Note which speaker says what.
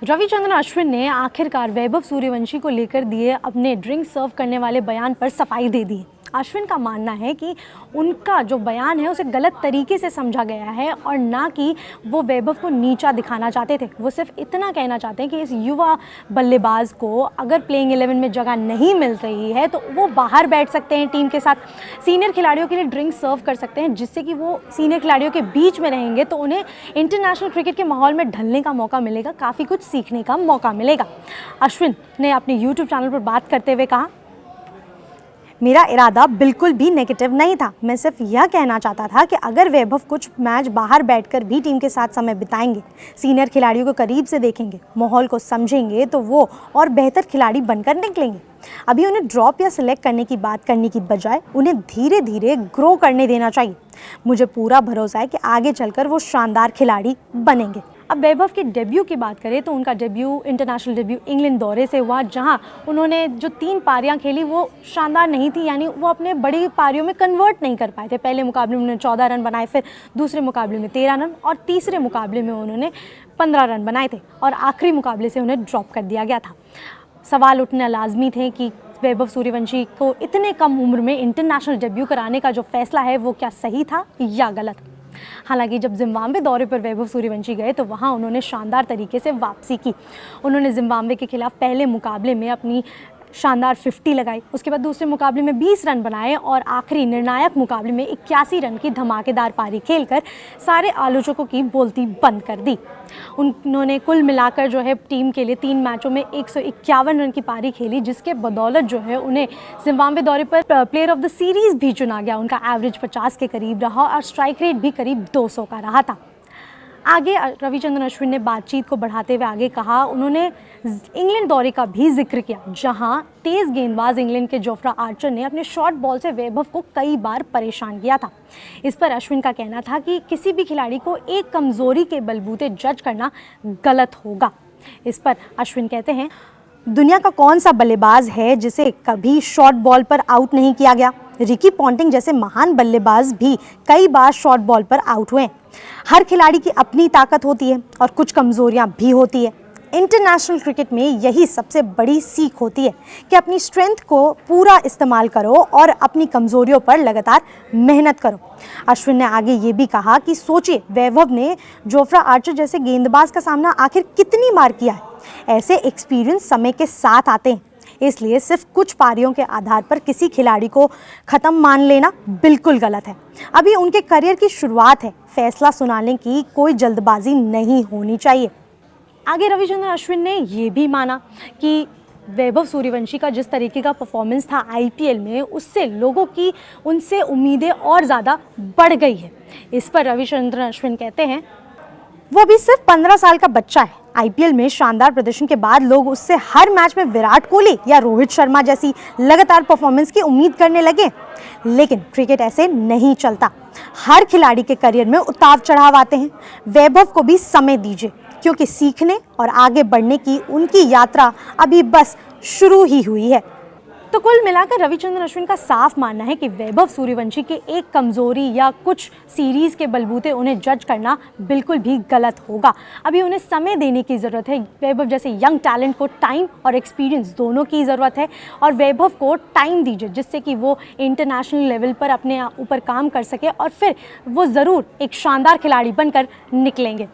Speaker 1: रविचंद्रन अश्विन ने आखिरकार वैभव सूर्यवंशी को लेकर दिए अपने ड्रिंक सर्व करने वाले बयान पर सफाई दे दी। अश्विन का मानना है कि उनका जो बयान है उसे गलत तरीके से समझा गया है और ना कि वो वैभव को नीचा दिखाना चाहते थे। वो सिर्फ इतना कहना चाहते हैं कि इस युवा बल्लेबाज को अगर प्लेइंग 11 में जगह नहीं मिल रही है तो वो बाहर बैठ सकते हैं, टीम के साथ सीनियर खिलाड़ियों के लिए ड्रिंक सर्व कर सकते हैं, जिससे कि वो सीनियर खिलाड़ियों के बीच में रहेंगे तो उन्हें इंटरनेशनल क्रिकेट के माहौल में ढलने का मौका मिलेगा, काफ़ी कुछ सीखने का मौका मिलेगा। अश्विन ने अपने यूट्यूब चैनल पर बात करते हुए कहा, मेरा इरादा बिल्कुल भी नेगेटिव नहीं था। मैं सिर्फ यह कहना चाहता था कि अगर वैभव कुछ मैच बाहर बैठकर भी टीम के साथ समय बिताएंगे, सीनियर खिलाड़ियों को करीब से देखेंगे, माहौल को समझेंगे तो वो और बेहतर खिलाड़ी बनकर निकलेंगे। अभी उन्हें ड्रॉप या सिलेक्ट करने की बात करने की बजाय उन्हें धीरे धीरे ग्रो करने देना चाहिए। मुझे पूरा भरोसा है कि आगे चलकर वो शानदार खिलाड़ी बनेंगे। अब वैभव के डेब्यू की बात करें तो उनका डेब्यू, इंटरनेशनल डेब्यू इंग्लैंड दौरे से हुआ, जहां उन्होंने जो 3 पारियां खेली वो शानदार नहीं थी, यानी वो अपने बड़ी पारियों में कन्वर्ट नहीं कर पाए थे। पहले मुकाबले में उन्होंने 14 रन बनाए, फिर दूसरे मुकाबले में 13 रन और तीसरे मुकाबले में उन्होंने 15 रन बनाए थे और आखिरी मुकाबले से उन्हें ड्रॉप कर दिया गया था। सवाल उठना लाजमी थे कि वैभव सूर्यवंशी को इतने कम उम्र में इंटरनेशनल डेब्यू कराने का जो फैसला है वो क्या सही था या गलत। हालांकि जब जिम्बाब्वे दौरे पर वैभव सूर्यवंशी गए तो वहां उन्होंने शानदार तरीके से वापसी की। उन्होंने जिम्बाब्वे के खिलाफ पहले मुकाबले में अपनी शानदार 50 लगाई, उसके बाद दूसरे मुकाबले में 20 रन बनाए और आखिरी निर्णायक मुकाबले में 81 रन की धमाकेदार पारी खेलकर सारे आलोचकों की बोलती बंद कर दी। उन्होंने कुल मिलाकर जो है टीम के लिए 3 मैचों में 151 रन की पारी खेली, जिसके बदौलत जो है उन्हें जिम्बाब्वे दौरे पर प्लेयर ऑफ द सीरीज़ भी चुना गया। उनका एवरेज 50 के करीब रहा और स्ट्राइक रेट भी करीब 200 का रहा था। आगे रविचंद्रन अश्विन ने बातचीत को बढ़ाते हुए आगे कहा, उन्होंने इंग्लैंड दौरे का भी जिक्र किया, जहां तेज गेंदबाज इंग्लैंड के जोफ्रा आर्चर ने अपने शॉर्ट बॉल से वैभव को कई बार परेशान किया था। इस पर अश्विन का कहना था कि किसी भी खिलाड़ी को एक कमजोरी के बलबूते जज करना गलत होगा। इस पर अश्विन कहते हैं, दुनिया का कौन सा बल्लेबाज है जिसे कभी शॉर्ट बॉल पर आउट नहीं किया गया। रिकी पॉन्टिंग जैसे महान बल्लेबाज भी कई बार शॉर्ट बॉल पर आउट हुए। हर खिलाड़ी की अपनी ताकत होती है और कुछ कमजोरियां भी होती है। इंटरनेशनल क्रिकेट में यही सबसे बड़ी सीख होती है कि अपनी स्ट्रेंथ को पूरा इस्तेमाल करो और अपनी कमजोरियों पर लगातार मेहनत करो। अश्विन ने आगे ये भी कहा कि सोचिए, वैभव ने जोफ्रा आर्चर जैसे गेंदबाज का सामना आखिर कितनी बार किया है। ऐसे एक्सपीरियंस समय के साथ आते हैं, इसलिए सिर्फ कुछ पारियों के आधार पर किसी खिलाड़ी को ख़त्म मान लेना बिल्कुल गलत है। अभी उनके करियर की शुरुआत है, फैसला सुनाने की कोई जल्दबाजी नहीं होनी चाहिए। आगे रविचंद्रन अश्विन ने ये भी माना कि वैभव सूर्यवंशी का जिस तरीके का परफॉर्मेंस था आईपीएल में, उससे लोगों की उनसे उम्मीदें और ज़्यादा बढ़ गई है। इस पर रविचंद्रन अश्विन कहते हैं, वो भी सिर्फ 15 साल का बच्चा है। आईपीएल में शानदार प्रदर्शन के बाद लोग उससे हर मैच में विराट कोहली या रोहित शर्मा जैसी लगातार परफॉर्मेंस की उम्मीद करने लगे, लेकिन क्रिकेट ऐसे नहीं चलता। हर खिलाड़ी के करियर में उतार चढ़ाव आते हैं। वैभव को भी समय दीजिए, क्योंकि सीखने और आगे बढ़ने की उनकी यात्रा अभी बस शुरू ही हुई है। तो कुल मिलाकर रविचंद्रन अश्विन का साफ मानना है कि वैभव सूर्यवंशी के एक कमजोरी या कुछ सीरीज के बलबूते उन्हें जज करना बिल्कुल भी गलत होगा। अभी उन्हें समय देने की ज़रूरत है। वैभव जैसे यंग टैलेंट को टाइम और एक्सपीरियंस दोनों की ज़रूरत है और वैभव को टाइम दीजिए, जिससे कि वो इंटरनेशनल लेवल पर अपने ऊपर काम कर सके और फिर वो ज़रूर एक शानदार खिलाड़ी बनकर निकलेंगे।